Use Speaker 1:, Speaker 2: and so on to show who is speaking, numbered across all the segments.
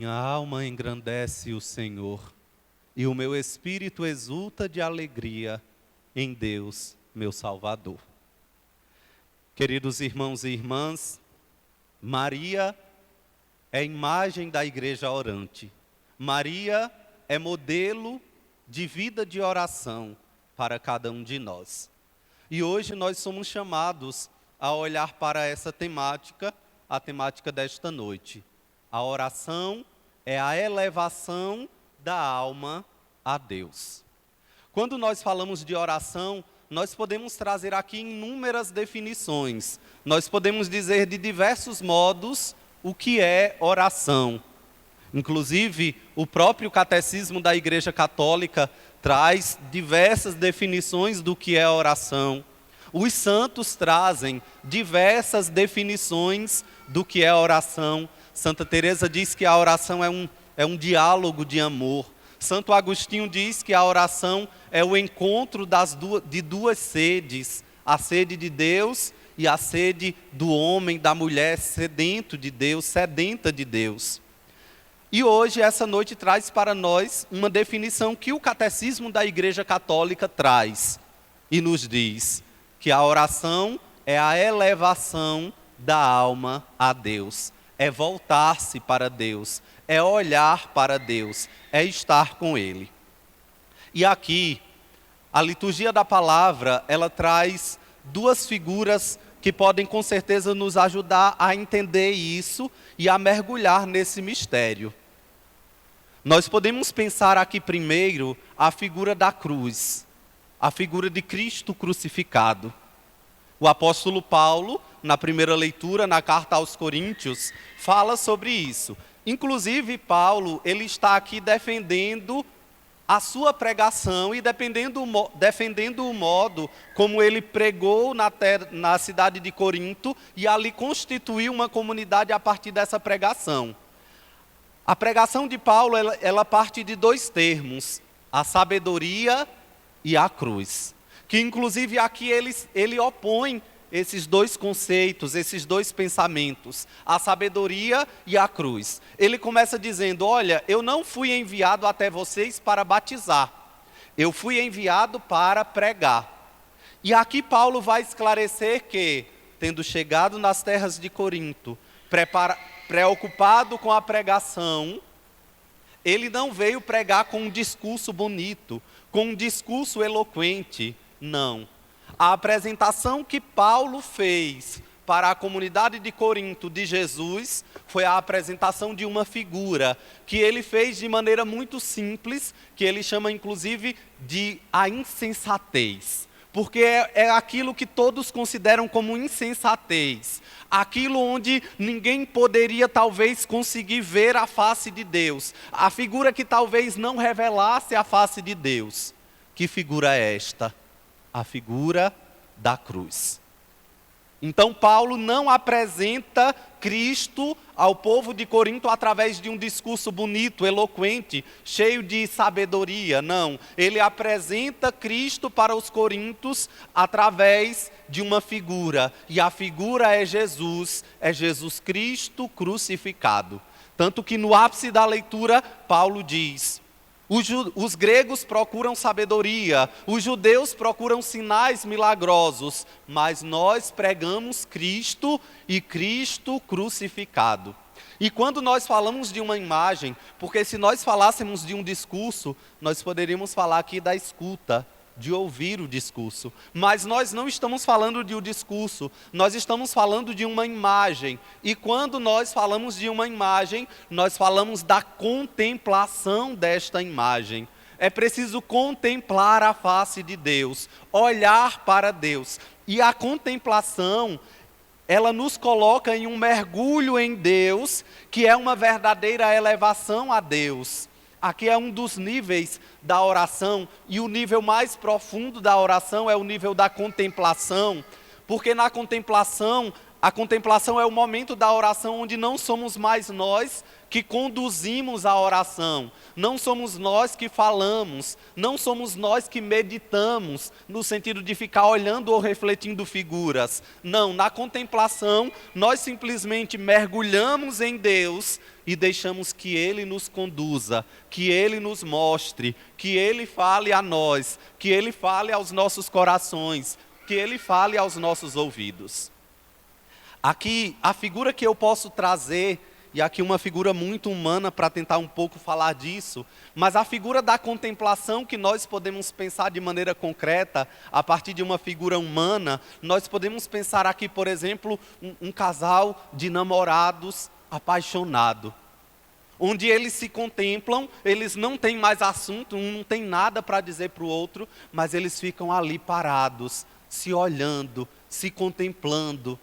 Speaker 1: Minha alma engrandece o Senhor, e o meu espírito exulta de alegria em Deus, meu Salvador. Queridos irmãos e irmãs, Maria é imagem da igreja orante. Maria é modelo de vida de oração para cada um de nós. E hoje nós somos chamados a olhar para essa temática, a temática desta noite. A oração é a elevação da alma a Deus. Quando nós falamos de oração, nós podemos trazer aqui inúmeras definições. Nós podemos dizer de diversos modos o que é oração. Inclusive, o próprio Catecismo da Igreja Católica traz diversas definições do que é oração. Os santos trazem diversas definições do que é oração. Santa Teresa diz que a oração é um diálogo de amor. Santo Agostinho diz que a oração é o encontro de duas sedes, a sede de Deus e a sede do homem, da mulher sedento de Deus, sedenta de Deus. E hoje, essa noite, traz para nós uma definição que o Catecismo da Igreja Católica traz e nos diz que a oração é a elevação da alma a Deus. É voltar-se para Deus, é olhar para Deus, é estar com Ele. E aqui, a liturgia da palavra, ela traz duas figuras que podem com certeza nos ajudar a entender isso e a mergulhar nesse mistério. Nós podemos pensar aqui primeiro a figura da cruz, a figura de Cristo crucificado. O apóstolo Paulo, na primeira leitura, na carta aos Coríntios, fala sobre isso. Inclusive, Paulo, ele está aqui defendendo a sua pregação e defendendo o modo como ele pregou na cidade de Corinto e ali constituiu uma comunidade a partir dessa pregação. A pregação de Paulo, ela parte de dois termos, a sabedoria e a cruz. Que inclusive aqui ele opõe esses dois conceitos, esses dois pensamentos, a sabedoria e a cruz. Ele começa dizendo, olha, eu não fui enviado até vocês para batizar, eu fui enviado para pregar. E aqui Paulo vai esclarecer que, tendo chegado nas terras de Corinto, preocupado com a pregação, ele não veio pregar com um discurso bonito, com um discurso eloquente, não. A apresentação que Paulo fez para a comunidade de Corinto de Jesus foi a apresentação de uma figura que ele fez de maneira muito simples, que ele chama inclusive de a insensatez. Porque é aquilo que todos consideram como insensatez. Aquilo onde ninguém poderia talvez conseguir ver a face de Deus. A figura que talvez não revelasse a face de Deus. Que figura é esta? A figura da cruz. Então Paulo não apresenta Cristo ao povo de Corinto através de um discurso bonito, eloquente, cheio de sabedoria, não. Ele apresenta Cristo para os coríntios através de uma figura, e a figura é Jesus Cristo crucificado. Tanto que no ápice da leitura, Paulo diz: os gregos procuram sabedoria, os judeus procuram sinais milagrosos, mas nós pregamos Cristo e Cristo crucificado. E quando nós falamos de uma imagem, porque se nós falássemos de um discurso, nós poderíamos falar aqui da escuta, de ouvir o discurso. Mas nós não estamos falando de um discurso, nós estamos falando de uma imagem. E quando nós falamos de uma imagem, nós falamos da contemplação desta imagem. É preciso contemplar a face de Deus, olhar para Deus. E a contemplação, ela nos coloca em um mergulho em Deus, que é uma verdadeira elevação a Deus. Aqui é um dos níveis da oração, e o nível mais profundo da oração é o nível da contemplação, porque na contemplação, a contemplação é o momento da oração onde não somos mais nós que conduzimos a oração. Não somos nós que falamos, não somos nós que meditamos, no sentido de ficar olhando ou refletindo figuras. Não, na contemplação, nós simplesmente mergulhamos em Deus e deixamos que Ele nos conduza, que Ele nos mostre, que Ele fale a nós, que Ele fale aos nossos corações, que Ele fale aos nossos ouvidos. Aqui, a figura que eu posso trazer, e aqui uma figura muito humana para tentar um pouco falar disso, mas a figura da contemplação que nós podemos pensar de maneira concreta, a partir de uma figura humana, nós podemos pensar aqui, por exemplo, um casal de namorados apaixonado, onde eles se contemplam, eles não têm mais assunto, um não tem nada para dizer para o outro, mas eles ficam ali parados, se olhando, se contemplando,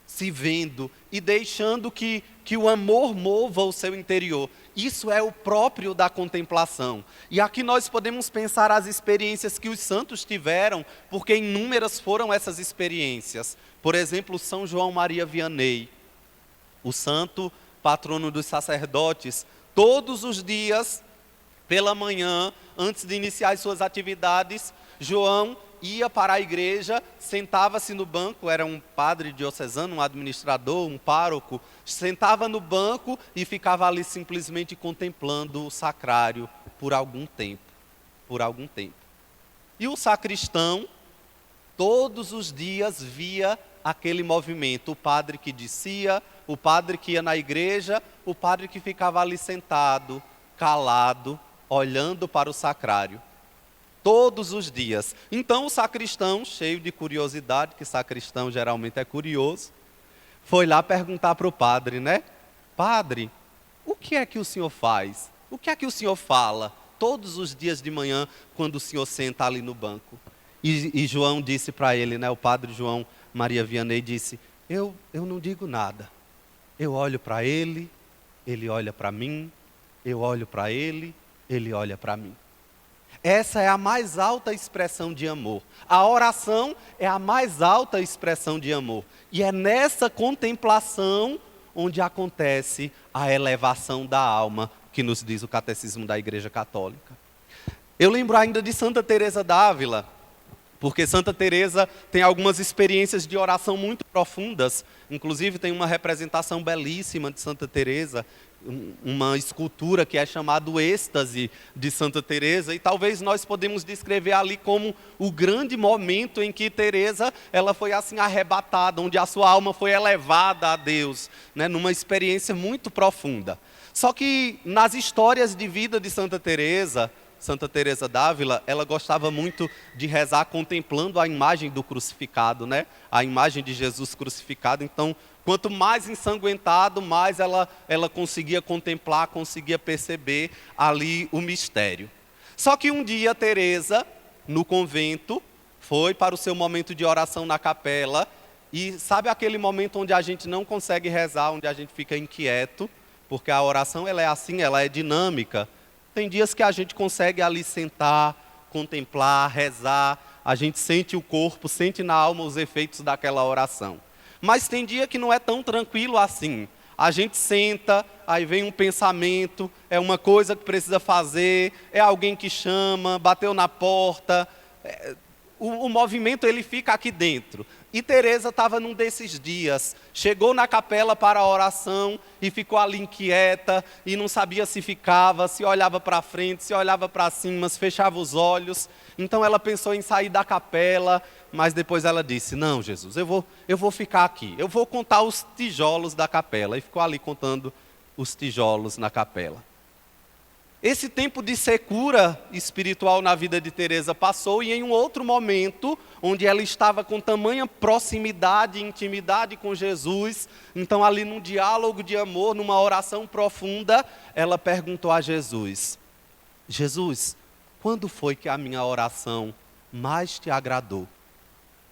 Speaker 1: se vendo e deixando que o amor mova o seu interior. Isso é o próprio da contemplação. E aqui nós podemos pensar as experiências que os santos tiveram, porque inúmeras foram essas experiências. Por exemplo, São João Maria Vianney, o santo patrono dos sacerdotes, todos os dias, pela manhã, antes de iniciar as suas atividades, João ia para a igreja, sentava-se no banco, era um padre diocesano, um administrador, um pároco, sentava no banco e ficava ali simplesmente contemplando o sacrário por algum tempo. E o sacristão, todos os dias via aquele movimento, o padre que descia, o padre que ia na igreja, o padre que ficava ali sentado, calado, olhando para o sacrário. Todos os dias. Então o sacristão, cheio de curiosidade, que sacristão geralmente é curioso, foi lá perguntar para o padre, né? Padre, o que é que o senhor faz? O que é que o senhor fala todos os dias de manhã, quando o senhor senta ali no banco? E João disse para ele, né? O padre João Maria Vianney disse, eu não digo nada. Eu olho para ele olha para mim, eu olho para ele olha para mim. Essa é a mais alta expressão de amor. A oração é a mais alta expressão de amor. E é nessa contemplação onde acontece a elevação da alma, que nos diz o Catecismo da Igreja Católica. Eu lembro ainda de Santa Teresa d'Ávila, porque Santa Teresa tem algumas experiências de oração muito profundas. Inclusive tem uma representação belíssima de Santa Teresa, uma escultura que é chamada o êxtase de Santa Teresa, e talvez nós podemos descrever ali como o grande momento em que Teresa ela foi assim arrebatada, onde a sua alma foi elevada a Deus, né, numa experiência muito profunda. Só que nas histórias de vida de Santa Teresa d'Ávila, ela gostava muito de rezar contemplando a imagem do crucificado, né? A imagem de Jesus crucificado. Então, quanto mais ensanguentado, mais ela conseguia contemplar, conseguia perceber ali o mistério. Só que um dia Teresa, no convento, foi para o seu momento de oração na capela, e sabe aquele momento onde a gente não consegue rezar, onde a gente fica inquieto, porque a oração ela é assim, ela é dinâmica. Tem dias que a gente consegue ali sentar, contemplar, rezar, a gente sente o corpo, sente na alma os efeitos daquela oração. Mas tem dia que não é tão tranquilo assim. A gente senta, aí vem um pensamento, é uma coisa que precisa fazer, é alguém que chama, bateu na porta, o movimento ele fica aqui dentro. E Teresa estava num desses dias, chegou na capela para a oração e ficou ali inquieta e não sabia se ficava, se olhava para frente, se olhava para cima, se fechava os olhos. Então ela pensou em sair da capela, mas depois ela disse, não Jesus, eu vou ficar aqui, eu vou contar os tijolos da capela. E ficou ali contando os tijolos na capela. Esse tempo de secura espiritual na vida de Teresa passou, e em um outro momento, onde ela estava com tamanha proximidade e intimidade com Jesus, então ali num diálogo de amor, numa oração profunda, ela perguntou a Jesus, Jesus, quando foi que a minha oração mais te agradou?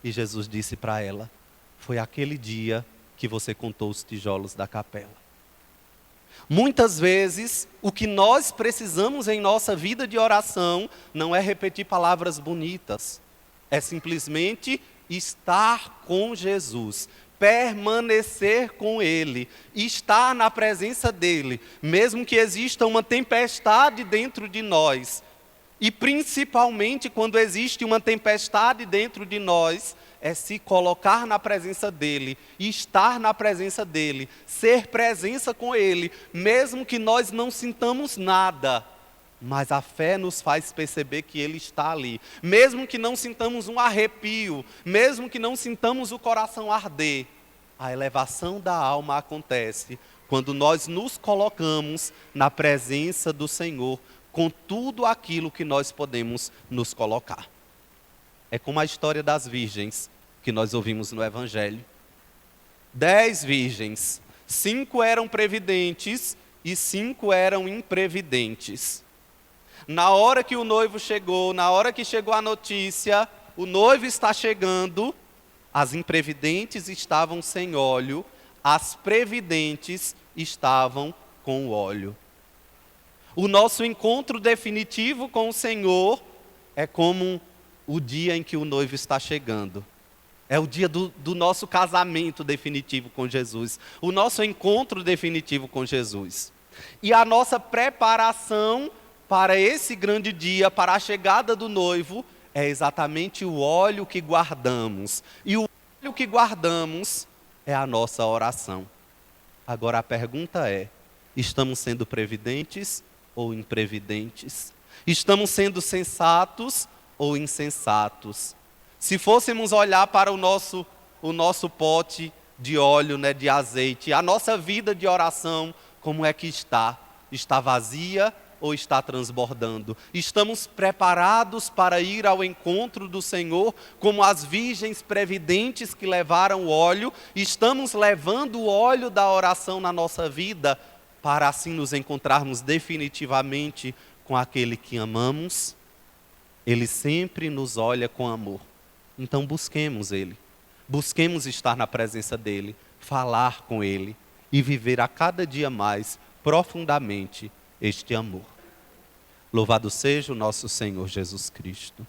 Speaker 1: E Jesus disse para ela, foi aquele dia que você contou os tijolos da capela. Muitas vezes, o que nós precisamos em nossa vida de oração não é repetir palavras bonitas, é simplesmente estar com Jesus, permanecer com Ele, estar na presença dEle, mesmo que exista uma tempestade dentro de nós. E principalmente quando existe uma tempestade dentro de nós, é se colocar na presença dEle, estar na presença dEle, ser presença com Ele, mesmo que nós não sintamos nada. Mas a fé nos faz perceber que Ele está ali. Mesmo que não sintamos um arrepio, mesmo que não sintamos o coração arder, a elevação da alma acontece quando nós nos colocamos na presença do Senhor, com tudo aquilo que nós podemos nos colocar. É como a história das virgens que nós ouvimos no Evangelho. 10 virgens, 5 eram previdentes e 5 eram imprevidentes. Na hora que o noivo chegou, na hora que chegou a notícia, o noivo está chegando, as imprevidentes estavam sem óleo, as previdentes estavam com o óleo. O nosso encontro definitivo com o Senhor é como o dia em que o noivo está chegando. É o dia do nosso casamento definitivo com Jesus. O nosso encontro definitivo com Jesus. E a nossa preparação para esse grande dia, para a chegada do noivo, é exatamente o óleo que guardamos. E o óleo que guardamos é a nossa oração. Agora a pergunta é, estamos sendo previdentes ou imprevidentes? Estamos sendo sensatos ou insensatos? Se fôssemos olhar para o nosso pote de óleo, de azeite, a nossa vida de oração, como é que está? Está vazia ou está transbordando? Estamos preparados para ir ao encontro do Senhor, como as virgens previdentes que levaram o óleo? Estamos levando o óleo da oração na nossa vida, para assim nos encontrarmos definitivamente com aquele que amamos? Ele sempre nos olha com amor. Então busquemos Ele, busquemos estar na presença dEle, falar com Ele e viver a cada dia mais profundamente este amor. Louvado seja o nosso Senhor Jesus Cristo.